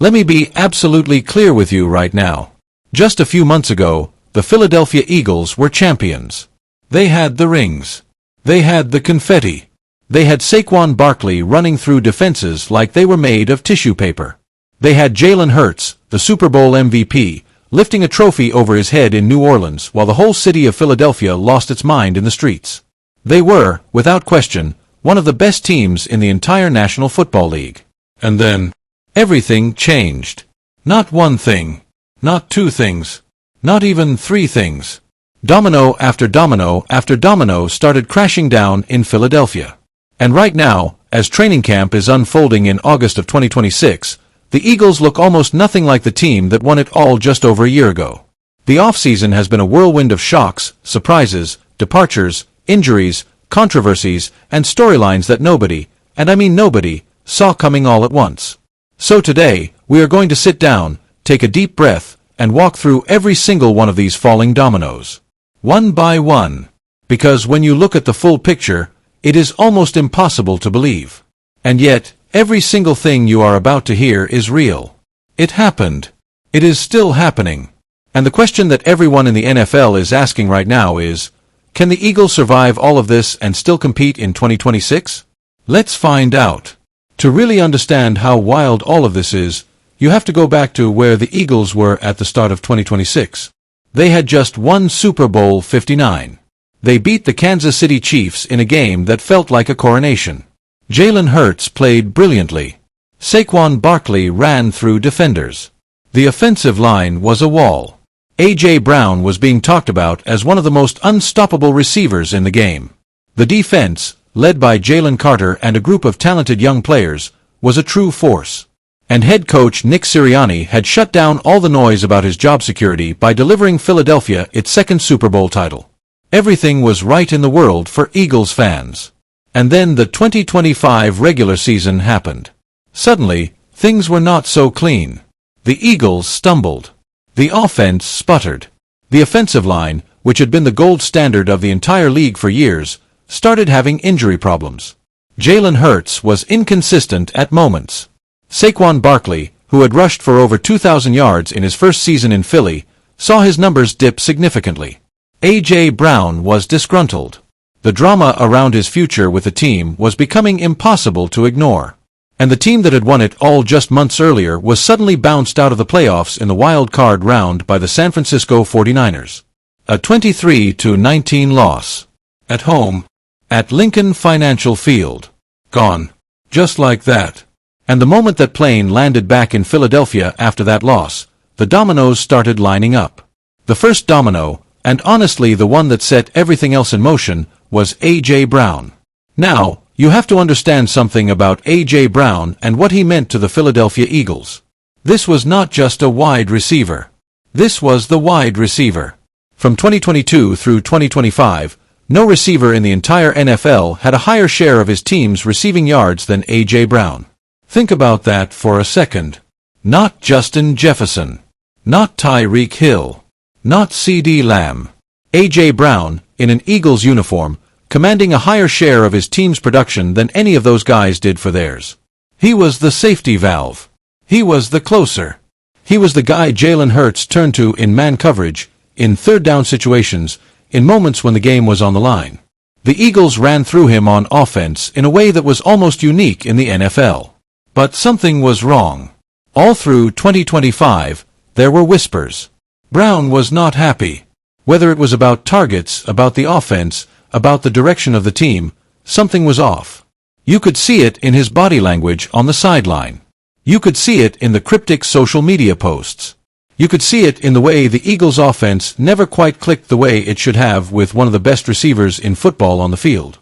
Let me be absolutely clear with you right now. Just a few months ago, the Philadelphia Eagles were champions. They had the rings. They had the confetti. They had Saquon Barkley running through defenses like they were made of tissue paper. They had Jalen Hurts, the Super Bowl MVP, lifting a trophy over his head in New Orleans while the whole city of Philadelphia lost its mind in the streets. They were, without question, one of the best teams in the entire National Football League. And then, everything changed. Not one thing. Not two things. Not even three things. Domino after domino after domino started crashing down in Philadelphia. And right now, as training camp is unfolding in August of 2026, the Eagles look almost nothing like the team that won it all just over a year ago. The offseason has been a whirlwind of shocks, surprises, departures, injuries, controversies, and storylines that nobody, and I mean nobody, saw coming all at once. So today, we are going to sit down, take a deep breath, and walk through every single one of these falling dominoes. One by one. Because when you look at the full picture, it is almost impossible to believe. And yet, every single thing you are about to hear is real. It happened. It is still happening. And the question that everyone in the NFL is asking right now is, can the Eagles survive all of this and still compete in 2026? Let's find out. To really understand how wild all of this is, you have to go back to where the Eagles were at the start of 2026. They had just won Super Bowl 59. They beat the Kansas City Chiefs in a game that felt like a coronation. Jalen Hurts played brilliantly. Saquon Barkley ran through defenders. The offensive line was a wall. A.J. Brown was being talked about as one of the most unstoppable receivers in the game. The defense, led by Jalen Carter and a group of talented young players, was a true force. And head coach Nick Sirianni had shut down all the noise about his job security by delivering Philadelphia its second Super Bowl title. Everything was right in the world for Eagles fans. And then the 2025 regular season happened. Suddenly, things were not so clean. The Eagles stumbled. The offense sputtered. The offensive line, which had been the gold standard of the entire league for years, started having injury problems. Jalen Hurts was inconsistent at moments. Saquon Barkley, who had rushed for over 2,000 yards in his first season in Philly, saw his numbers dip significantly. A.J. Brown was disgruntled. The drama around his future with the team was becoming impossible to ignore. And the team that had won it all just months earlier was suddenly bounced out of the playoffs in the wild card round by the San Francisco 49ers. A 23-19 loss. At home. At Lincoln Financial Field. Gone. Just like that. And the moment that plane landed back in Philadelphia after that loss, the dominoes started lining up. The first domino, and honestly the one that set everything else in motion, was A.J. Brown. Now, you have to understand something about A.J. Brown and what he meant to the Philadelphia Eagles. This was not just a wide receiver. This was the wide receiver. From 2022 through 2025, no receiver in the entire NFL had a higher share of his team's receiving yards than A.J. Brown. Think about that for a second. Not Justin Jefferson. Not Tyreek Hill. Not C.D. Lamb. A.J. Brown, in an Eagles uniform, commanding a higher share of his team's production than any of those guys did for theirs. He was the safety valve. He was the closer. He was the guy Jalen Hurts turned to in man coverage, in third down situations, in moments when the game was on the line. The Eagles ran through him on offense in a way that was almost unique in the NFL. But something was wrong. All through 2025, there were whispers. Brown was not happy. Whether it was about targets, about the offense, about the direction of the team, something was off. You could see it in his body language on the sideline. You could see it in the cryptic social media posts. You could see it in the way the Eagles' offense never quite clicked the way it should have with one of the best receivers in football on the field.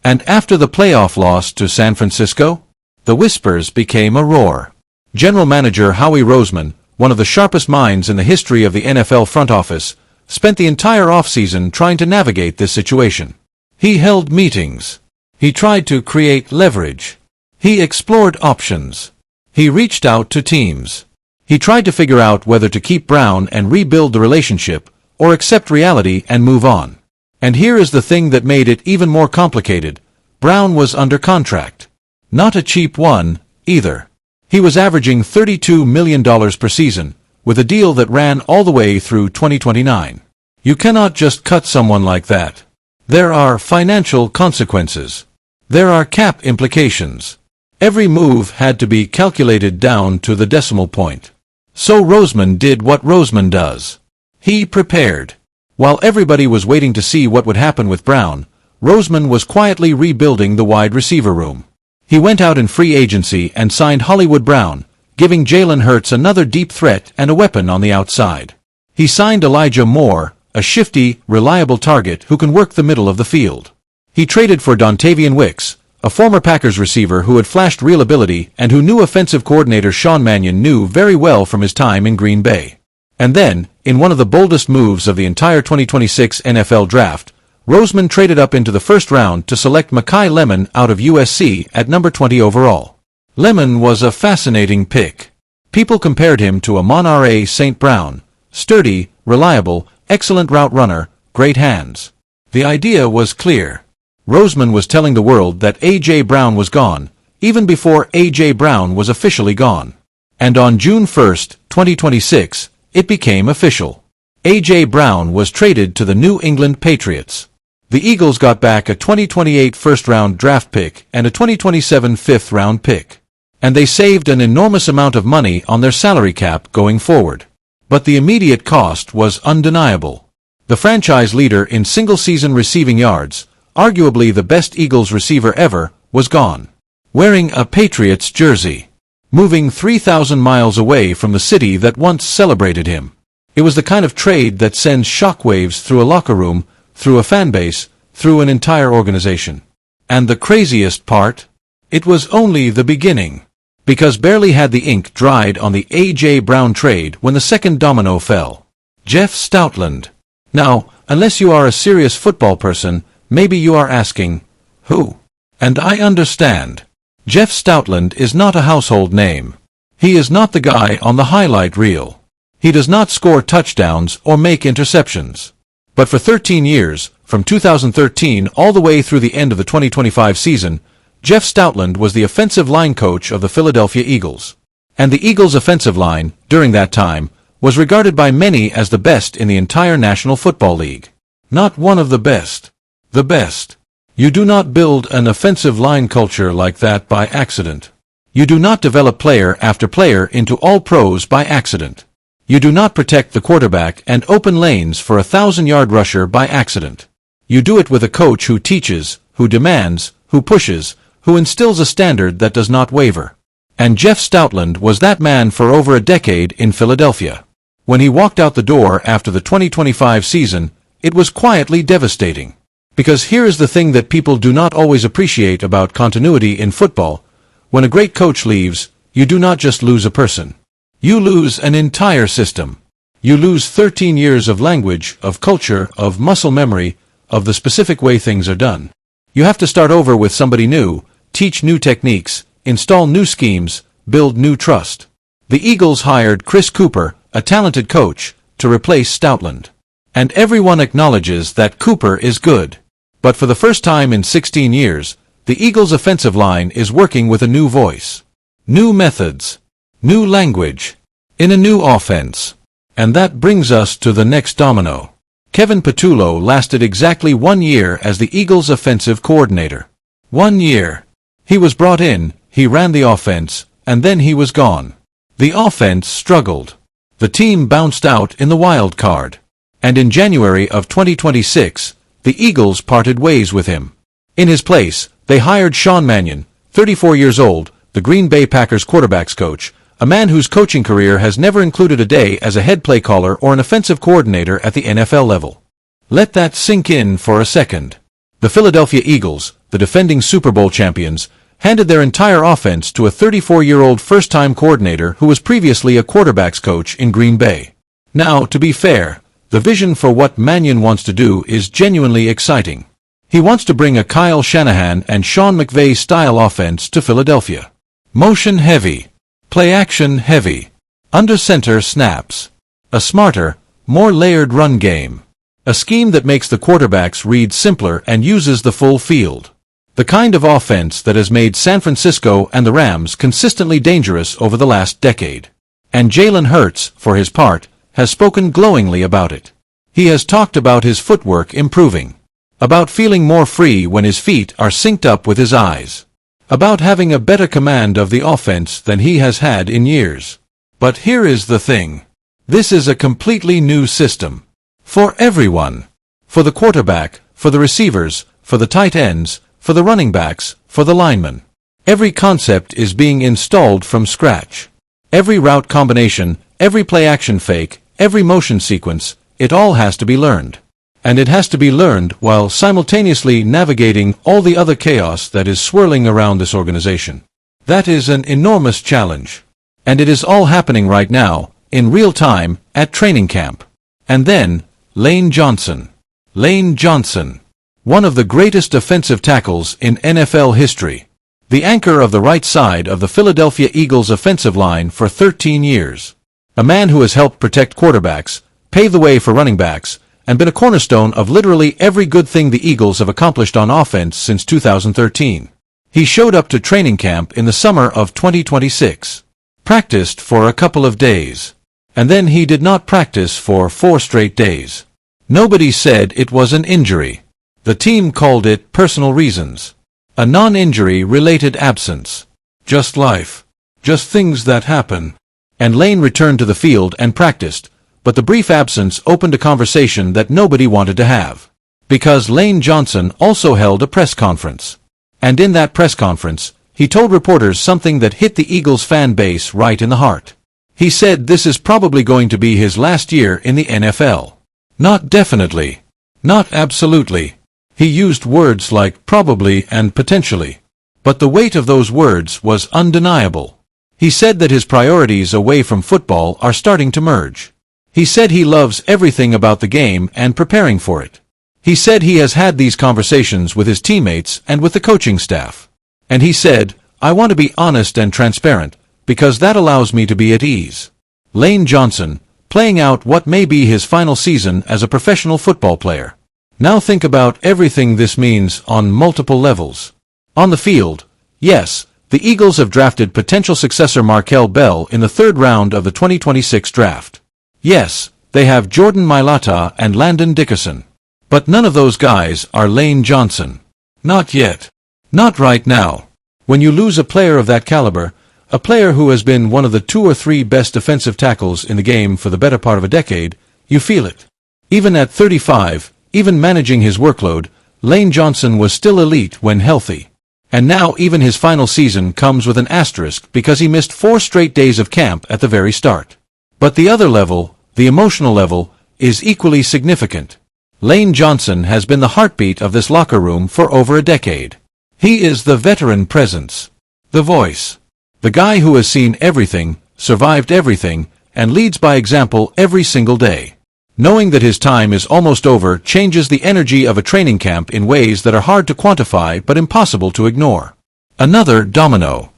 And after the playoff loss to San Francisco, the whispers became a roar. General Manager Howie Roseman, one of the sharpest minds in the history of the NFL front office, spent the entire offseason trying to navigate this situation. He held meetings. He tried to create leverage. He explored options. He reached out to teams. He tried to figure out whether to keep Brown and rebuild the relationship, or accept reality and move on. And here is the thing that made it even more complicated. Brown was under contract. Not a cheap one, either. He was averaging $32 million per season, with a deal that ran all the way through 2029. You cannot just cut someone like that. There are financial consequences. There are cap implications. Every move had to be calculated down to the decimal point. So Roseman did what Roseman does. He prepared. While everybody was waiting to see what would happen with Brown, Roseman was quietly rebuilding the wide receiver room. He went out in free agency and signed Hollywood Brown, giving Jalen Hurts another deep threat and a weapon on the outside. He signed Elijah Moore, a shifty, reliable target who can work the middle of the field. He traded for Dontavian Wicks, a former Packers receiver who had flashed real ability and who new offensive coordinator Sean Mannion knew very well from his time in Green Bay. And then, in one of the boldest moves of the entire 2026 NFL Draft, Roseman traded up into the first round to select Mekhi Lemon out of USC at number 20 overall. Lemon was a fascinating pick. People compared him to Amon-Ra St. Brown, sturdy, reliable, excellent route runner, great hands. The idea was clear. Roseman was telling the world that A.J. Brown was gone, even before A.J. Brown was officially gone. And on June 1, 2026, it became official. A.J. Brown was traded to the New England Patriots. The Eagles got back a 2028 first-round draft pick and a 2027 fifth-round pick. And they saved an enormous amount of money on their salary cap going forward. But the immediate cost was undeniable. The franchise leader in single-season receiving yards, arguably the best Eagles receiver ever, was gone. Wearing a Patriots jersey. Moving 3,000 miles away from the city that once celebrated him. It was the kind of trade that sends shockwaves through a locker room, through a fan base, through an entire organization. And the craziest part? It was only the beginning. Because barely had the ink dried on the A.J. Brown trade when the second domino fell. Jeff Stoutland. Now, unless you are a serious football person, maybe you are asking, who? And I understand. Jeff Stoutland is not a household name. He is not the guy on the highlight reel. He does not score touchdowns or make interceptions. But for 13 years, from 2013 all the way through the end of the 2025 season, Jeff Stoutland was the offensive line coach of the Philadelphia Eagles. And the Eagles' offensive line, during that time, was regarded by many as the best in the entire National Football League. Not one of the best. The best. You do not build an offensive line culture like that by accident. You do not develop player after player into all-pros by accident. You do not protect the quarterback and open lanes for a 1,000-yard rusher by accident. You do it with a coach who teaches, who demands, who pushes, who instills a standard that does not waver. And Jeff Stoutland was that man for over a decade in Philadelphia. When he walked out the door after the 2025 season, it was quietly devastating. Because here is the thing that people do not always appreciate about continuity in football. When a great coach leaves, you do not just lose a person. You lose an entire system. You lose 13 years of language, of culture, of muscle memory, of the specific way things are done. You have to start over with somebody new, teach new techniques, install new schemes, build new trust. The Eagles hired Chris Cooper, a talented coach, to replace Stoutland. And everyone acknowledges that Cooper is good. But for the first time in 16 years, the Eagles' offensive line is working with a new voice. New methods. New language. In a new offense. And that brings us to the next domino. Kevin Patullo lasted exactly 1 year as the Eagles' offensive coordinator. 1 year. He was brought in, he ran the offense, and then he was gone. The offense struggled. The team bounced out in the wild card. And in January of 2026, the Eagles parted ways with him. In his place, they hired Sean Mannion, 34 years old, the Green Bay Packers quarterbacks coach, a man whose coaching career has never included a day as a head play caller or an offensive coordinator at the NFL level. Let that sink in for a second. The Philadelphia Eagles, the defending Super Bowl champions, handed their entire offense to a 34-year-old first-time coordinator who was previously a quarterbacks coach in Green Bay. Now, to be fair, the vision for what Mannion wants to do is genuinely exciting. He wants to bring a Kyle Shanahan and Sean McVay-style offense to Philadelphia. Motion-heavy. Play-action-heavy. Under-center snaps. A smarter, more layered run game. A scheme that makes the quarterbacks read simpler and uses the full field. The kind of offense that has made San Francisco and the Rams consistently dangerous over the last decade. And Jalen Hurts, for his part, has spoken glowingly about it. He has talked about his footwork improving, about feeling more free when his feet are synced up with his eyes, about having a better command of the offense than he has had in years. But here is the thing. This is a completely new system. For everyone. For the quarterback, for the receivers, for the tight ends, for the running backs, for the linemen. Every concept is being installed from scratch. Every route combination, every play-action fake, every motion sequence, it all has to be learned. And it has to be learned while simultaneously navigating all the other chaos that is swirling around this organization. That is an enormous challenge. And it is all happening right now, in real time, at training camp. And then, Lane Johnson. Lane Johnson. One of the greatest defensive tackles in NFL history. The anchor of the right side of the Philadelphia Eagles offensive line for 13 years. A man who has helped protect quarterbacks, pave the way for running backs, and been a cornerstone of literally every good thing the Eagles have accomplished on offense since 2013. He showed up to training camp in the summer of 2026. Practiced for a couple of days. And then he did not practice for 4 straight days. Nobody said it was an injury. The team called it personal reasons. A non-injury related absence. Just life. Just things that happen. And Lane returned to the field and practiced, but the brief absence opened a conversation that nobody wanted to have. Because Lane Johnson also held a press conference. And in that press conference, he told reporters something that hit the Eagles fan base right in the heart. He said this is probably going to be his last year in the NFL. Not definitely. Not absolutely. He used words like probably and potentially. But the weight of those words was undeniable. He said that his priorities away from football are starting to merge. He said he loves everything about the game and preparing for it. He said he has had these conversations with his teammates and with the coaching staff. And he said, I want to be honest and transparent, because that allows me to be at ease. Lane Johnson, playing out what may be his final season as a professional football player. Now think about everything this means on multiple levels. On the field, yes, the Eagles have drafted potential successor Markell Bell in the 3rd round of the 2026 draft. Yes, they have Jordan Mailata and Landon Dickerson. But none of those guys are Lane Johnson. Not yet. Not right now. When you lose a player of that caliber, a player who has been one of the 2 or 3 best defensive tackles in the game for the better part of a decade, you feel it. Even at 35, even managing his workload, Lane Johnson was still elite when healthy. And now even his final season comes with an asterisk because he missed 4 straight days of camp at the very start. But the other level, the emotional level, is equally significant. Lane Johnson has been the heartbeat of this locker room for over a decade. He is the veteran presence. The voice. The guy who has seen everything, survived everything, and leads by example every single day. Knowing that his time is almost over changes the energy of a training camp in ways that are hard to quantify but impossible to ignore. Another domino.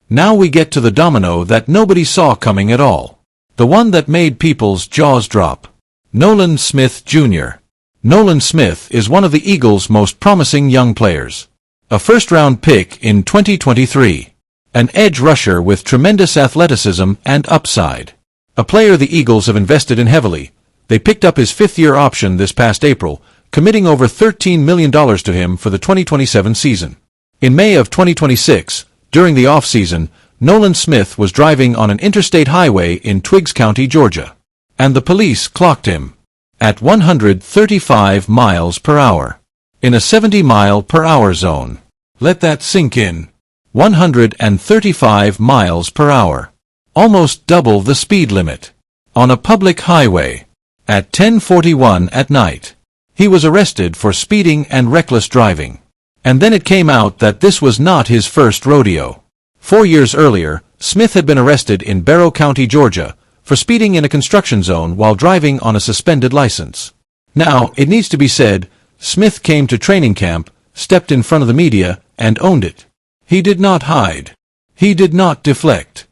Now we get to the domino that nobody saw coming at all. The one that made people's jaws drop. Nolan Smith Jr. Nolan Smith is one of the Eagles' most promising young players. A first-round pick in 2023. An edge rusher with tremendous athleticism and upside. A player the Eagles have invested in heavily. They picked up his 5th-year option this past April, committing over $13 million to him for the 2027 season. In May of 2026, during the off-season, Nolan Smith was driving on an interstate highway in Twiggs County, Georgia. And the police clocked him. At 135 miles per hour. In a 70-mile-per-hour zone. Let that sink in. 135 miles per hour. Almost double the speed limit. On a public highway. At 10:41 at night. He was arrested for speeding and reckless driving. And then it came out that this was not his first rodeo. 4 years earlier, Smith had been arrested in Barrow County, Georgia, for speeding in a construction zone while driving on a suspended license. Now, it needs to be said, Smith came to training camp, stepped in front of the media, and owned it. He did not hide. He did not deflect.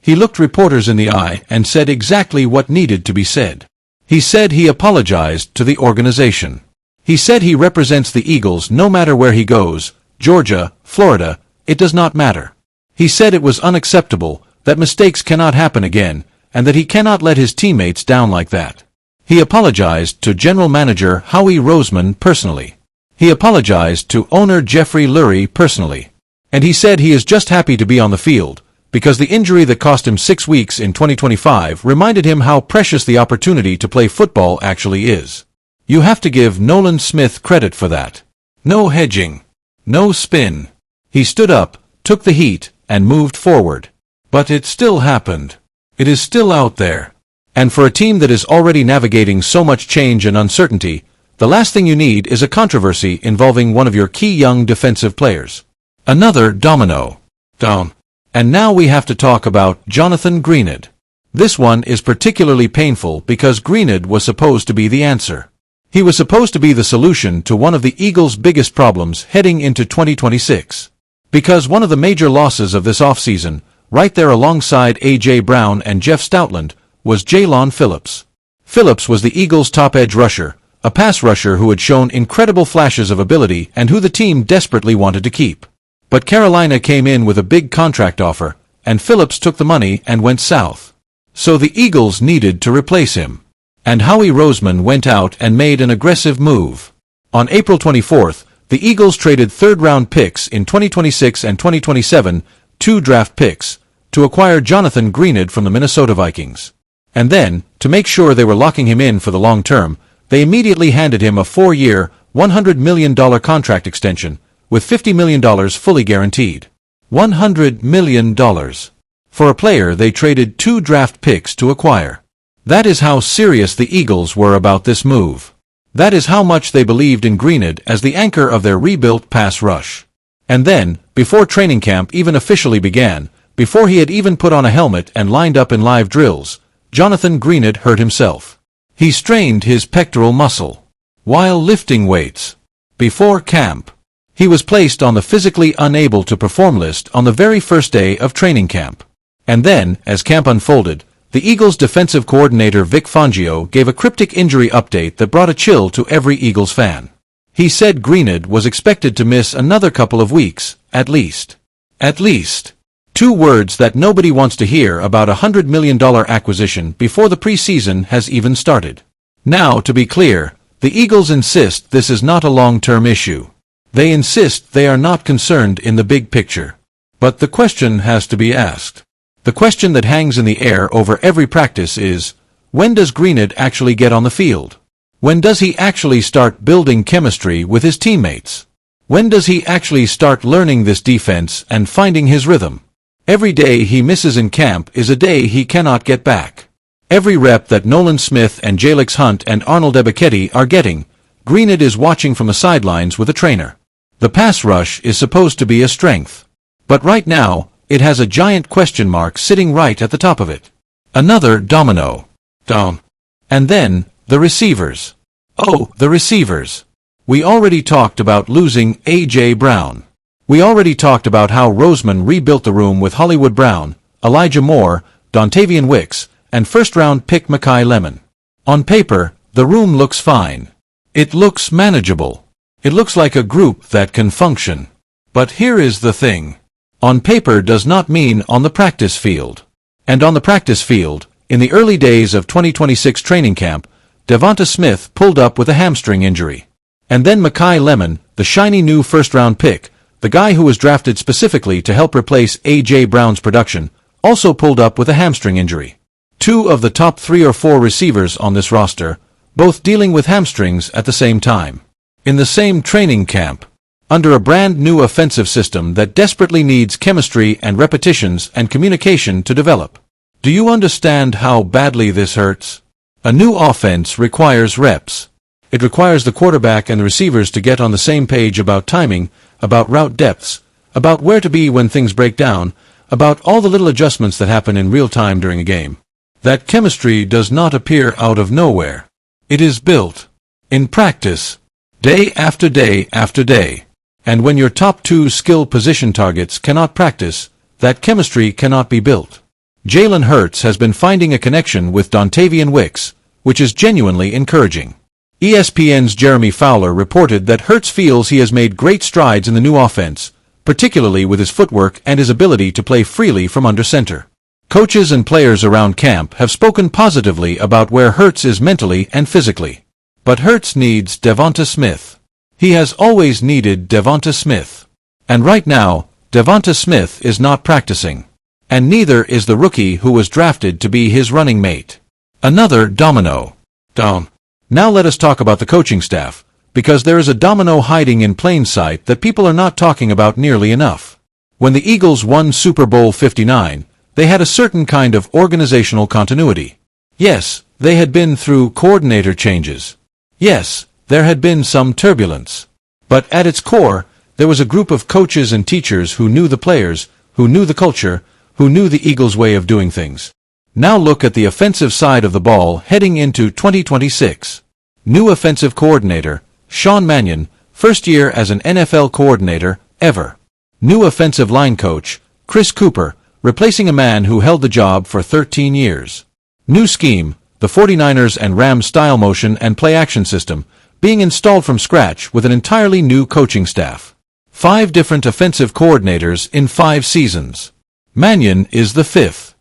He looked reporters in the eye and said exactly what needed to be said. He said he apologized to the organization. He said he represents the Eagles no matter where he goes, Georgia, Florida, it does not matter. He said it was unacceptable, that mistakes cannot happen again, and that he cannot let his teammates down like that. He apologized to General Manager Howie Roseman personally. He apologized to owner Jeffrey Lurie personally. And he said he is just happy to be on the field, because the injury that cost him 6 weeks in 2025 reminded him how precious the opportunity to play football actually is. You have to give Nolan Smith credit for that. No hedging. No spin. He stood up, took the heat, and moved forward. But it still happened. It is still out there. And for a team that is already navigating so much change and uncertainty, the last thing you need is a controversy involving one of your key young defensive players. Another domino. Down. And now we have to talk about Jonathan Greenid. This one is particularly painful because Greenid was supposed to be the answer. He was supposed to be the solution to one of the Eagles' biggest problems heading into 2026. Because one of the major losses of this offseason, right there alongside A.J. Brown and Jeff Stoutland, was Jalen Phillips. Phillips was the Eagles' top edge rusher, a pass rusher who had shown incredible flashes of ability and who the team desperately wanted to keep. But Carolina came in with a big contract offer, and Phillips took the money and went south. So the Eagles needed to replace him. And Howie Roseman went out and made an aggressive move. On April 24th, the Eagles traded third-round picks in 2026 and 2027, 2 draft picks, to acquire Jonathan Greenid from the Minnesota Vikings. And then, to make sure they were locking him in for the long term, they immediately handed him a 4-year, $100 million contract extension, with $50 million fully guaranteed. $100 million. For a player they traded 2 draft picks to acquire. That is how serious the Eagles were about this move. That is how much they believed in Greenid as the anchor of their rebuilt pass rush. And then, before training camp even officially began, before he had even put on a helmet and lined up in live drills, Jonathan Greenid hurt himself. He strained his pectoral muscle. While lifting weights. Before camp. He was placed on the physically unable to perform list on the very first day of training camp. And then, as camp unfolded, the Eagles' defensive coordinator Vic Fangio gave a cryptic injury update that brought a chill to every Eagles fan. He said Greenid was expected to miss another couple of weeks, at least. At least. 2 words that nobody wants to hear about a $100 million acquisition before the preseason has even started. Now, to be clear, the Eagles insist this is not a long-term issue. They insist they are not concerned in the big picture. But the question has to be asked. The question that hangs in the air over every practice is, when does Greenid actually get on the field? When does he actually start building chemistry with his teammates? When does he actually start learning this defense and finding his rhythm? Every day he misses in camp is a day he cannot get back. Every rep that Nolan Smith and Jalix Hunt and Arnold Ebiketie are getting, Greenid is watching from the sidelines with a trainer. The pass rush is supposed to be a strength. But right now, it has a giant question mark sitting right at the top of it. Another domino. Down. And then, the receivers. Oh, the receivers. We already talked about losing A.J. Brown. We already talked about how Roseman rebuilt the room with Hollywood Brown, Elijah Moore, Dontavian Wicks, and first-round pick Makai Lemon. On paper, the room looks fine. It looks manageable. It looks like a group that can function. But here is the thing. On paper does not mean on the practice field. And on the practice field, in the early days of 2026 training camp, Devonta Smith pulled up with a hamstring injury. And then Makai Lemon, the shiny new first-round pick, the guy who was drafted specifically to help replace A.J. Brown's production, also pulled up with a hamstring injury. 2 of the top 3 or 4 receivers on this roster, both dealing with hamstrings at the same time. In the same training camp. Under a brand new offensive system that desperately needs chemistry and repetitions and communication to develop. Do you understand how badly this hurts? A new offense requires reps. It requires the quarterback and the receivers to get on the same page about timing, about route depths, about where to be when things break down, about all the little adjustments that happen in real time during a game. That chemistry does not appear out of nowhere. It is built. In practice. Day after day after day. And when your top 2 skill position targets cannot practice, that chemistry cannot be built. Jalen Hurts has been finding a connection with Dontavian Wicks, which is genuinely encouraging. ESPN's Jeremy Fowler reported that Hurts feels he has made great strides in the new offense, particularly with his footwork and his ability to play freely from under center. Coaches and players around camp have spoken positively about where Hurts is mentally and physically. But Hurts needs Devonta Smith. He has always needed Devonta Smith. And right now, Devonta Smith is not practicing. And neither is the rookie who was drafted to be his running mate. Another domino. Down. Now let us talk about the coaching staff, because there is a domino hiding in plain sight that people are not talking about nearly enough. When the Eagles won Super Bowl 59, they had a certain kind of organizational continuity. Yes, they had been through coordinator changes. Yes, there had been some turbulence. But at its core, there was a group of coaches and teachers who knew the players, who knew the culture, who knew the Eagles' way of doing things. Now look at the offensive side of the ball heading into 2026. New offensive coordinator, Sean Mannion, first year as an NFL coordinator, ever. New offensive line coach, Chris Cooper, replacing a man who held the job for 13 years. New scheme, the 49ers and Rams style motion and play action system, being installed from scratch with an entirely new coaching staff. 5 different offensive coordinators in 5 seasons. Mannion is the fifth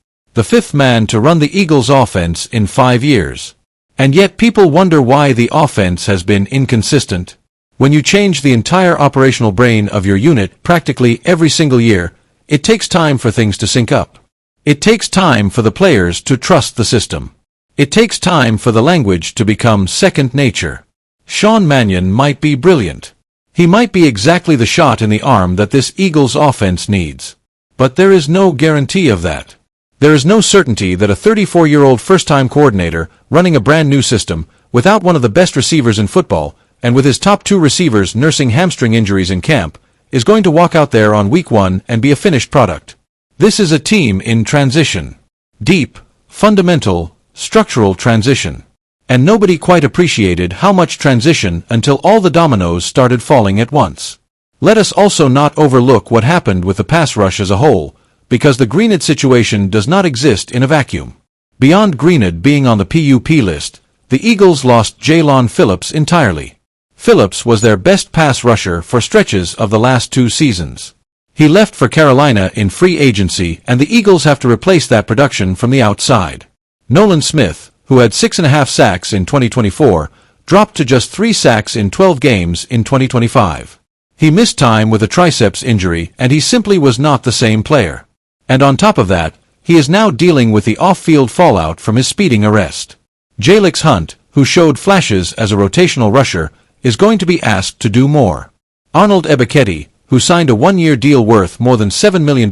man to run the Eagles' offense in 5 years. And yet people wonder why the offense has been inconsistent. When you change the entire operational brain of your unit practically every single year, it takes time for things to sync up. It takes time for the players to trust the system. It takes time for the language to become second nature. Sean Mannion might be brilliant. He might be exactly the shot in the arm that this Eagles offense needs. But there is no guarantee of that. There is no certainty that a 34-year-old first-time coordinator running a brand new system, without one of the best receivers in football, and with his top 2 receivers nursing hamstring injuries in camp, is going to walk out there on week 1 and be a finished product. This is a team in transition. Deep, fundamental, structural transition. And nobody quite appreciated how much transition until all the dominoes started falling at once. Let us also not overlook what happened with the pass rush as a whole, because the Greenwood situation does not exist in a vacuum. Beyond Greenwood being on the PUP list, the Eagles lost Jalen Phillips entirely. Phillips was their best pass rusher for stretches of the last 2 seasons. He left for Carolina in free agency, and the Eagles have to replace that production from the outside. Nolan Smith, who had 6.5 sacks in 2024, dropped to just 3 sacks in 12 games in 2025. He missed time with a triceps injury, and he simply was not the same player. And on top of that, he is now dealing with the off-field fallout from his speeding arrest. Jalen Hurts, who showed flashes as a rotational rusher, is going to be asked to do more. Arnold Ebiketie, who signed a 1-year deal worth more than $7 million,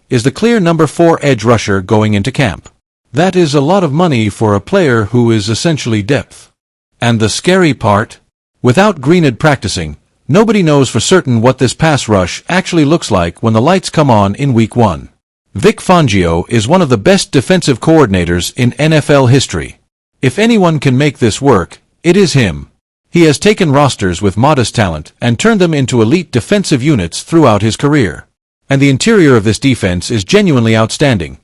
is the clear number 4 edge rusher going into camp. That is a lot of money for a player who is essentially depth. And the scary part? Without Greenwood practicing, nobody knows for certain what this pass rush actually looks like when the lights come on in week 1. Vic Fangio is one of the best defensive coordinators in NFL history. If anyone can make this work, it is him. He has taken rosters with modest talent and turned them into elite defensive units throughout his career. And the interior of this defense is genuinely outstanding.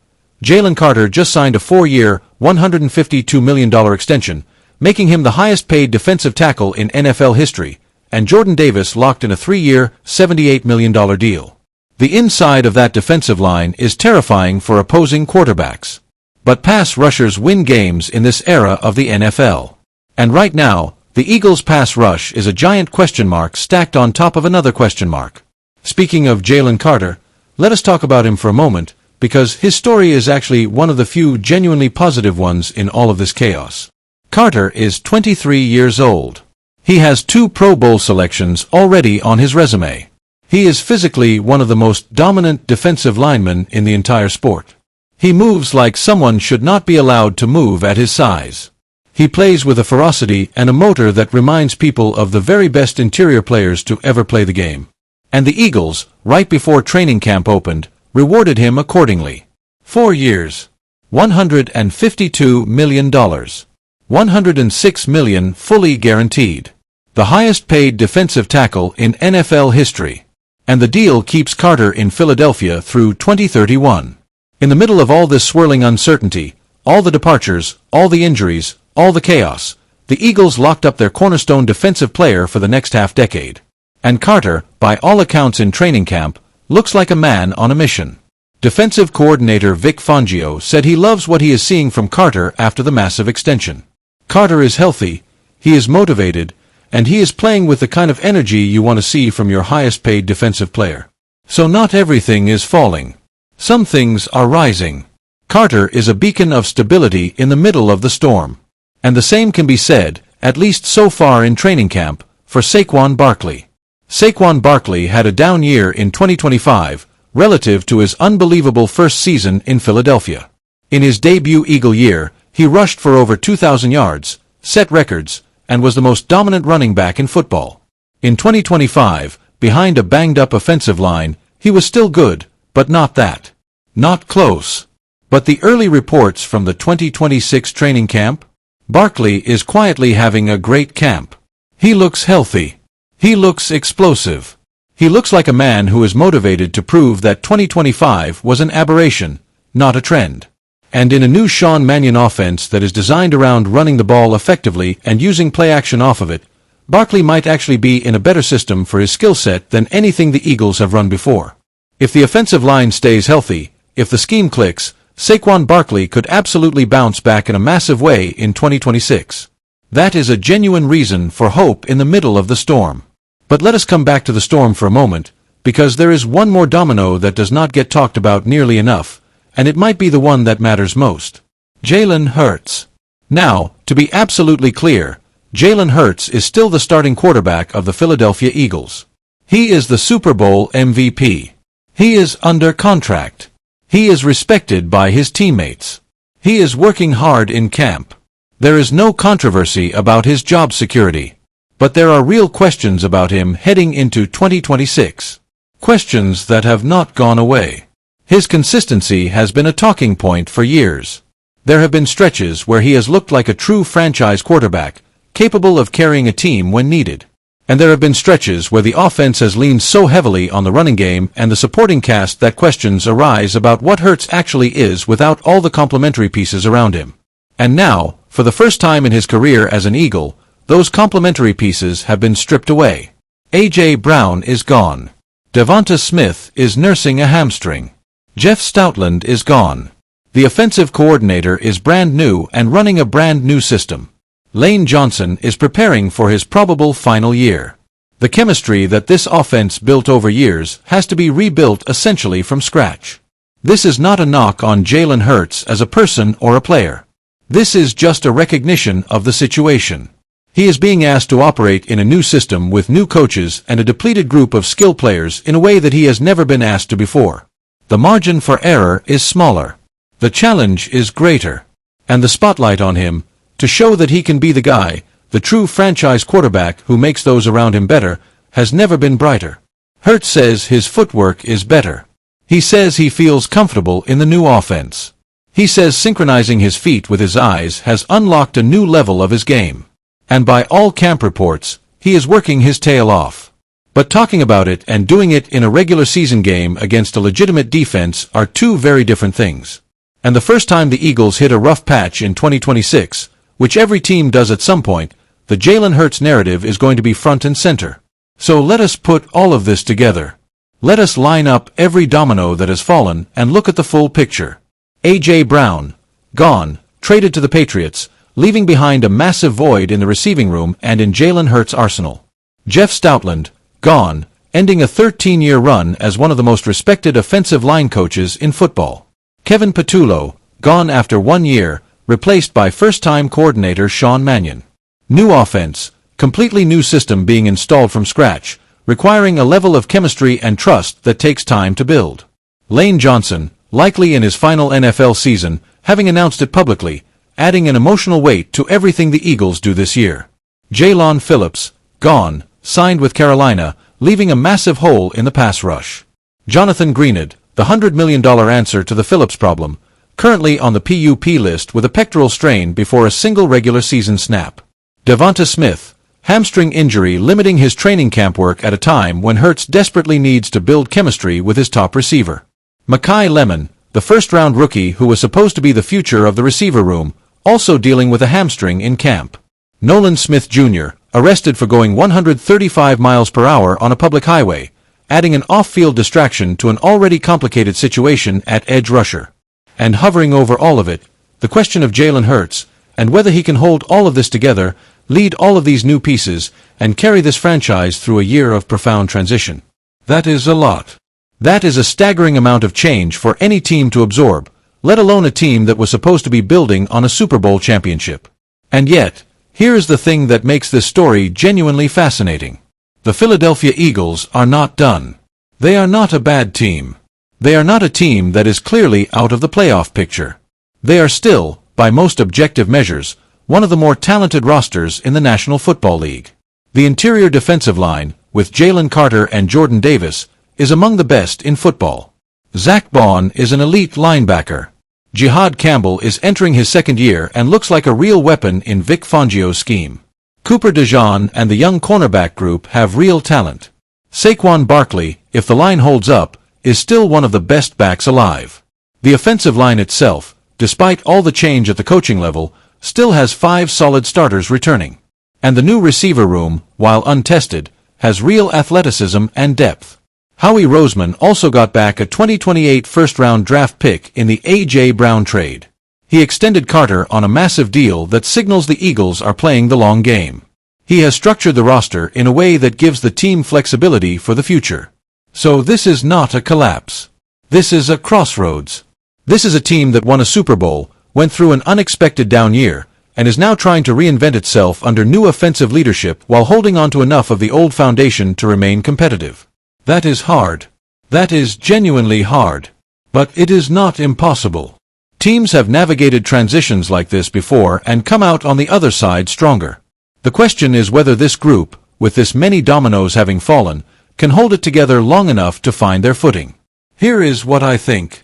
Jalen Carter just signed a 4-year, $152 million extension, making him the highest-paid defensive tackle in NFL history, and Jordan Davis locked in a 3-year, $78 million deal. The inside of that defensive line is terrifying for opposing quarterbacks. But pass rushers win games in this era of the NFL. And right now, the Eagles' pass rush is a giant question mark stacked on top of another question mark. Speaking of Jalen Carter, let us talk about him for a moment, because his story is actually one of the few genuinely positive ones in all of this chaos. Carter is 23 years old. He has 2 Pro Bowl selections already on his resume. He is physically one of the most dominant defensive linemen in the entire sport. He moves like someone should not be allowed to move at his size. He plays with a ferocity and a motor that reminds people of the very best interior players to ever play the game. And the Eagles, right before training camp opened, rewarded him accordingly. 4 years. $152 million. $106 million fully guaranteed. The highest paid defensive tackle in NFL history. And the deal keeps Carter in Philadelphia through 2031. In the middle of all this swirling uncertainty, all the departures, all the injuries, all the chaos, The Eagles locked up their cornerstone defensive player for the next half-decade. And Carter, by all accounts in training camp, looks like a man on a mission. Defensive coordinator Vic Fangio said he loves what he is seeing from Carter after the massive extension. Carter is healthy, he is motivated, and he is playing with the kind of energy you want to see from your highest-paid defensive player. So not everything is falling. Some things are rising. Carter is a beacon of stability in the middle of the storm. And the same can be said, at least so far in training camp, for Saquon Barkley. Saquon Barkley had a down year in 2025, relative to his unbelievable first season in Philadelphia. In his debut Eagle year, he rushed for over 2,000 yards, set records, and was the most dominant running back in football. In 2025, behind a banged-up offensive line, he was still good, but not that. Not close. But the early reports from the 2026 training camp? Barkley is quietly having a great camp. He looks healthy. He looks explosive. He looks like a man who is motivated to prove that 2025 was an aberration, not a trend. And in a new Sean Mannion offense that is designed around running the ball effectively and using play action off of it, Barkley might actually be in a better system for his skill set than anything the Eagles have run before. If the offensive line stays healthy, if the scheme clicks, Saquon Barkley could absolutely bounce back in a massive way in 2026. That is a genuine reason for hope in the middle of the storm. But let us come back to the storm for a moment, because there is one more domino that does not get talked about nearly enough, and it might be the one that matters most. Jalen Hurts. Now, to be absolutely clear, Jalen Hurts is still the starting quarterback of the Philadelphia Eagles. He is the Super Bowl MVP. He is under contract. He is respected by his teammates. He is working hard in camp. There is no controversy about his job security. But there are real questions about him heading into 2026. Questions that have not gone away. His consistency has been a talking point for years. There have been stretches where he has looked like a true franchise quarterback, capable of carrying a team when needed. And there have been stretches where the offense has leaned so heavily on the running game and the supporting cast that questions arise about what Hurts actually is without all the complementary pieces around him. And now, for the first time in his career as an Eagle, those complementary pieces have been stripped away. A.J. Brown is gone. Devonta Smith is nursing a hamstring. Jeff Stoutland is gone. The offensive coordinator is brand new and running a brand new system. Lane Johnson is preparing for his probable final year. The chemistry that this offense built over years has to be rebuilt essentially from scratch. This is not a knock on Jalen Hurts as a person or a player. This is just a recognition of the situation. He is being asked to operate in a new system with new coaches and a depleted group of skill players in a way that he has never been asked to before. The margin for error is smaller. The challenge is greater. And the spotlight on him, to show that he can be the guy, the true franchise quarterback who makes those around him better, has never been brighter. Hurts says his footwork is better. He says he feels comfortable in the new offense. He says synchronizing his feet with his eyes has unlocked a new level of his game. And by all camp reports, he is working his tail off. But talking about it and doing it in a regular season game against a legitimate defense are two very different things. And the first time the Eagles hit a rough patch in 2026, which every team does at some point, the Jalen Hurts narrative is going to be front and center. So let us put all of this together. Let us line up every domino that has fallen and look at the full picture. A.J. Brown, gone, traded to the Patriots, leaving behind a massive void in the receiving room and in Jalen Hurts' arsenal. Jeff Stoutland, gone, ending a 13-year run as one of the most respected offensive line coaches in football. Kevin Patullo, gone after 1 year, replaced by first-time coordinator Sean Mannion. New offense, completely new system being installed from scratch, requiring a level of chemistry and trust that takes time to build. Lane Johnson, likely in his final NFL season, having announced it publicly, adding an emotional weight to everything the Eagles do this year. Jalen Phillips, gone, signed with Carolina, leaving a massive hole in the pass rush. Jonathan Greenard, the $100 million answer to the Phillips problem, currently on the PUP list with a pectoral strain before a single regular season snap. Devonta Smith, hamstring injury limiting his training camp work at a time when Hurts desperately needs to build chemistry with his top receiver. Mekhi Lemon, the first-round rookie who was supposed to be the future of the receiver room, also dealing with a hamstring in camp. Nolan Smith Jr., arrested for going 135 miles per hour on a public highway, adding an off-field distraction to an already complicated situation at edge rusher. And hovering over all of it, the question of Jalen Hurts, and whether he can hold all of this together, lead all of these new pieces, and carry this franchise through a year of profound transition. That is a lot. That is a staggering amount of change for any team to absorb, let alone a team that was supposed to be building on a Super Bowl championship. And yet, here is the thing that makes this story genuinely fascinating. The Philadelphia Eagles are not done. They are not a bad team. They are not a team that is clearly out of the playoff picture. They are still, by most objective measures, one of the more talented rosters in the National Football League. The interior defensive line, with Jalen Carter and Jordan Davis, is among the best in football. Zach Bond is an elite linebacker. Jihad Campbell is entering his second year and looks like a real weapon in Vic Fangio's scheme. Cooper DeJean and the young cornerback group have real talent. Saquon Barkley, if the line holds up, is still one of the best backs alive. The offensive line itself, despite all the change at the coaching level, still has 5 solid starters returning. And the new receiver room, while untested, has real athleticism and depth. Howie Roseman also got back a 2028 first-round draft pick in the A.J. Brown trade. He extended Carter on a massive deal that signals the Eagles are playing the long game. He has structured the roster in a way that gives the team flexibility for the future. So this is not a collapse. This is a crossroads. This is a team that won a Super Bowl, went through an unexpected down year, and is now trying to reinvent itself under new offensive leadership while holding on to enough of the old foundation to remain competitive. That is hard. That is genuinely hard. But it is not impossible. Teams have navigated transitions like this before and come out on the other side stronger. The question is whether this group, with this many dominoes having fallen, can hold it together long enough to find their footing. Here is what I think.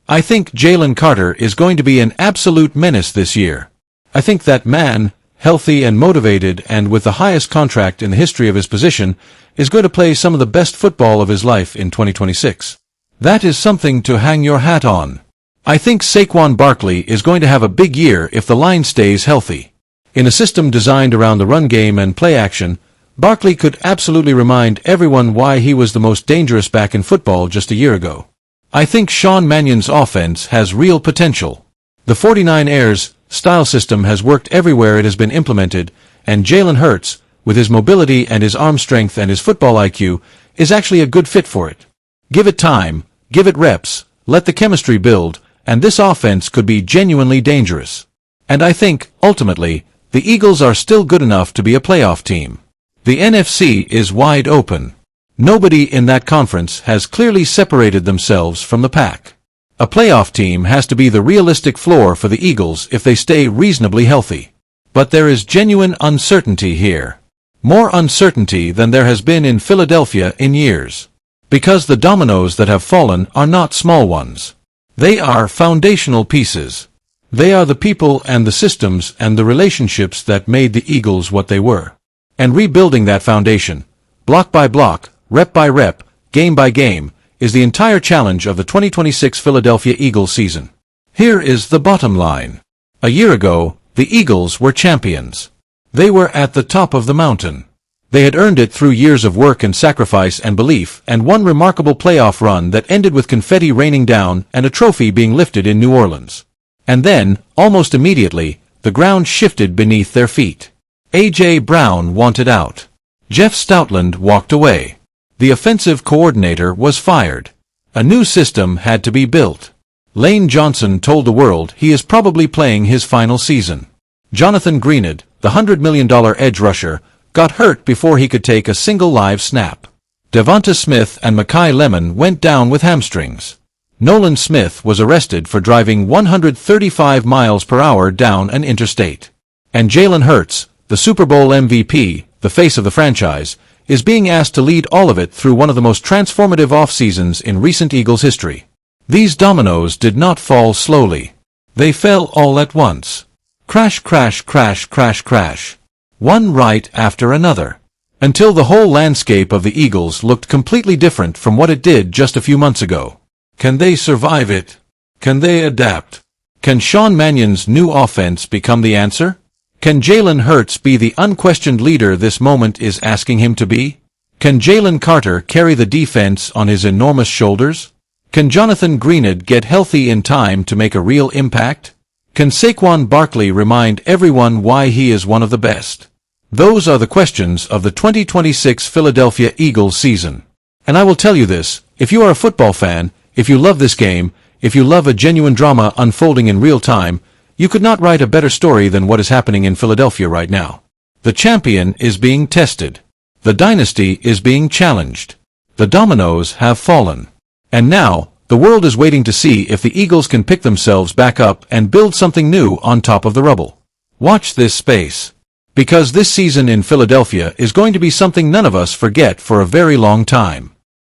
I think Jalen Carter is going to be an absolute menace this year. I think that man, healthy and motivated and with the highest contract in the history of his position, is going to play some of the best football of his life in 2026. That is something to hang your hat on. I think Saquon Barkley is going to have a big year if the line stays healthy. In a system designed around the run game and play action, Barkley could absolutely remind everyone why he was the most dangerous back in football just a year ago. I think Sean Mannion's offense has real potential. The 49ers style system has worked everywhere it has been implemented, and Jalen Hurts, with his mobility and his arm strength and his football IQ, is actually a good fit for it. Give it time, give it reps, let the chemistry build, and this offense could be genuinely dangerous. And I think, ultimately, the Eagles are still good enough to be a playoff team. The NFC is wide open. Nobody in that conference has clearly separated themselves from the pack. A playoff team has to be the realistic floor for the Eagles if they stay reasonably healthy. But there is genuine uncertainty here. More uncertainty than there has been in Philadelphia in years. Because the dominoes that have fallen are not small ones. They are foundational pieces. They are the people and the systems and the relationships that made the Eagles what they were. And rebuilding that foundation, block by block, rep by rep, game by game, is the entire challenge of the 2026 Philadelphia Eagles season. Here is the bottom line. A year ago, the Eagles were champions. They were at the top of the mountain. They had earned it through years of work and sacrifice and belief and one remarkable playoff run that ended with confetti raining down and a trophy being lifted in New Orleans. And then, almost immediately, the ground shifted beneath their feet. A.J. Brown wanted out. Jeff Stoutland walked away. The offensive coordinator was fired. A new system had to be built. Lane Johnson told the world he is probably playing his final season. Jonathan Greenid, the $100 million edge rusher, got hurt before he could take a single live snap. Devonta Smith and Mekhi Lemon went down with hamstrings. Nolan Smith was arrested for driving 135 miles per hour down an interstate. And Jalen Hurts, the Super Bowl MVP, the face of the franchise, is being asked to lead all of it through one of the most transformative off-seasons in recent Eagles history. These dominoes did not fall slowly. They fell all at once. Crash, crash, crash, crash, crash. One right after another. Until the whole landscape of the Eagles looked completely different from what it did just a few months ago. Can they survive it? Can they adapt? Can Sean Mannion's new offense become the answer? Can Jalen Hurts be the unquestioned leader this moment is asking him to be? Can Jalen Carter carry the defense on his enormous shoulders? Can Jonathan Greenard get healthy in time to make a real impact? Can Saquon Barkley remind everyone why he is one of the best? Those are the questions of the 2026 Philadelphia Eagles season. And I will tell you this, if you are a football fan, if you love this game, if you love a genuine drama unfolding in real time, you could not write a better story than what is happening in Philadelphia right now. The champion is being tested. The dynasty is being challenged. The dominoes have fallen. And now, the world is waiting to see if the Eagles can pick themselves back up and build something new on top of the rubble. Watch this space. Because this season in Philadelphia is going to be something none of us forget for a very long time.